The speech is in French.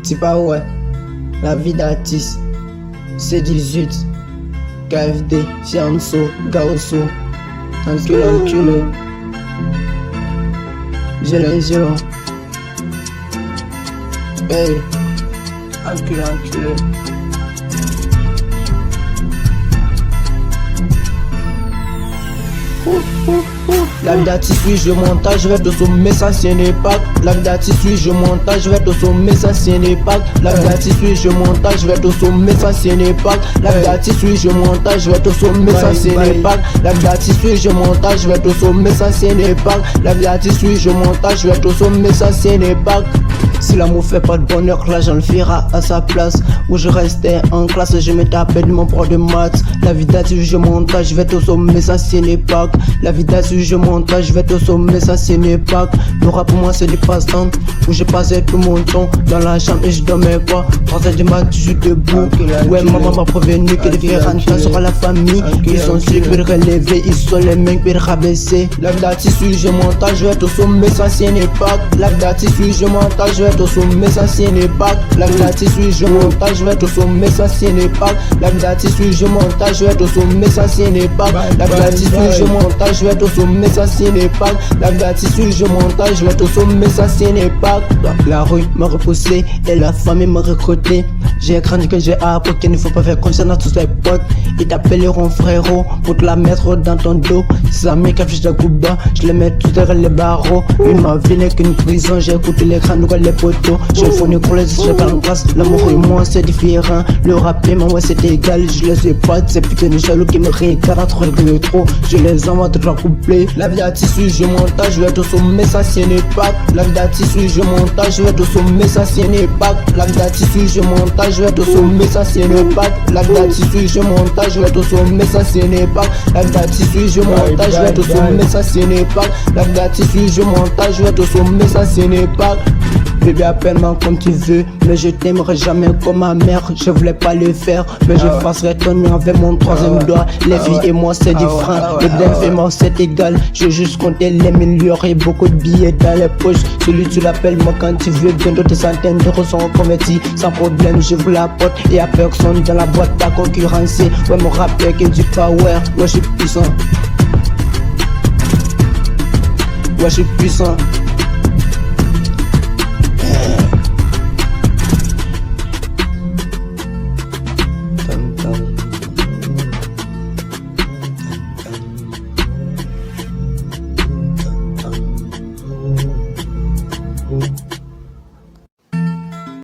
C'est pas ouais, la vie d'artiste, c'est 18, KFD, Fianso, Gaoso, enculé, violon, hey, enculé. La vie d'artiste, oui, je montage, je vais au sommet, ça c'est n'est pas. La vie d'artiste, oui, je montage, je vais au sommet, ça c'est n'est pas. La vie d'artiste, oui, je montage, je vais au sommet, ça c'est n'est pas. La vie d'artiste, oui, je montage, je vais au sommet, ça c'est n'est pas. La vie d'artiste, oui, je montage, je vais au sommet, ça c'est n'est pas. La vie d'artiste, oui, je montage, je vais au sommet, ça c'est n'est pas. Si l'amour fait pas de bonheur, l'argent le fera à sa place. Où je restais en classe, je me tapais de mon prof de maths. La vie d'artiste, je montage, je vais au sommet, ça c'est n'est pas. La vie d'artiste, je montage, je vais au sommet, ça c'est n'est pas. Le rap pour moi c'est du passe-temps, où je passais tout mon temps dans la chambre et je dormais pas. 3 heures du mat, je suis debout. Ouais, maman m'a prévenu que les frères rentrent sur la famille. Ils sont super relevés, ils sont les mecs pour rabaisser. La vie d'artiste, je montage, je vais au sommet, ça c'est n'est pas. La vie d'artiste, je montage, je vais au sommet, ça c'est n'est pas. La vie d'artiste, je montage, je vais au sommet, ça c'est n'est pas. La vie d'artiste, je montage, je vais au sommet, ça c'est n'est pas. La vie d'artiste, je montage, je vais au sommet, ça c'est n'est pas. La vie d'artiste, je montage, je vais au sommet, ça c'est n'est pas. La rue m'a repoussé et la famille m'a recruté. J'ai grandi que j'ai appris qu'il ne faut pas faire confiance à tous tes potes. Ils t'appelleront frérot pour te la mettre dans ton dos. Ces amis qui affichent de coups bas, je les mets tous derrière les barreaux. Une ma vie n'est qu'une prison, j'ai écouté les crânes, les poteaux. J'ai fourni pour les autres, j'ai pas en grâce. L'amour et moi c'est différent. Le rap et moi c'est égal. Je les ai pas, ces putains de jaloux qui me regardent à trop de trop. Je les envoie tout en couplet. La vie d'artiste, je montage, je vais au sommet, ça c'est n'est pas. La vie d'artiste, je montage, je vais au sommet, ça c'est n'est pas. La vie d'artiste, je montage, je vais au sommet, ça c'est n'est pas. La vie d'artiste, je montage, je vais au sommet, ça c'est n'est pas. La vie d'artiste, je montage, je vais au sommet, ça c'est n'est pas. La vie d'artiste, je montage, je vais au sommet, ça c'est n'est pas. Bébé appelle-moi comme tu veux, mais je t'aimerai jamais comme ma mère. Je voulais pas le faire, mais je fasserai ton nom avec mon troisième doigt. Les filles et moi c'est différent, le dev et moi c'est égal. Je veux juste compter les millions et beaucoup de billets dans les poches. Celui tu l'appelles moi quand tu veux, bientôt des centaines d'euros sont convertis. Sans problème je vous la porte et à personne dans la boîte à concurrencer. Ouais mon rappeur qui est du power, ouais je suis puissant. Ouais je suis puissant.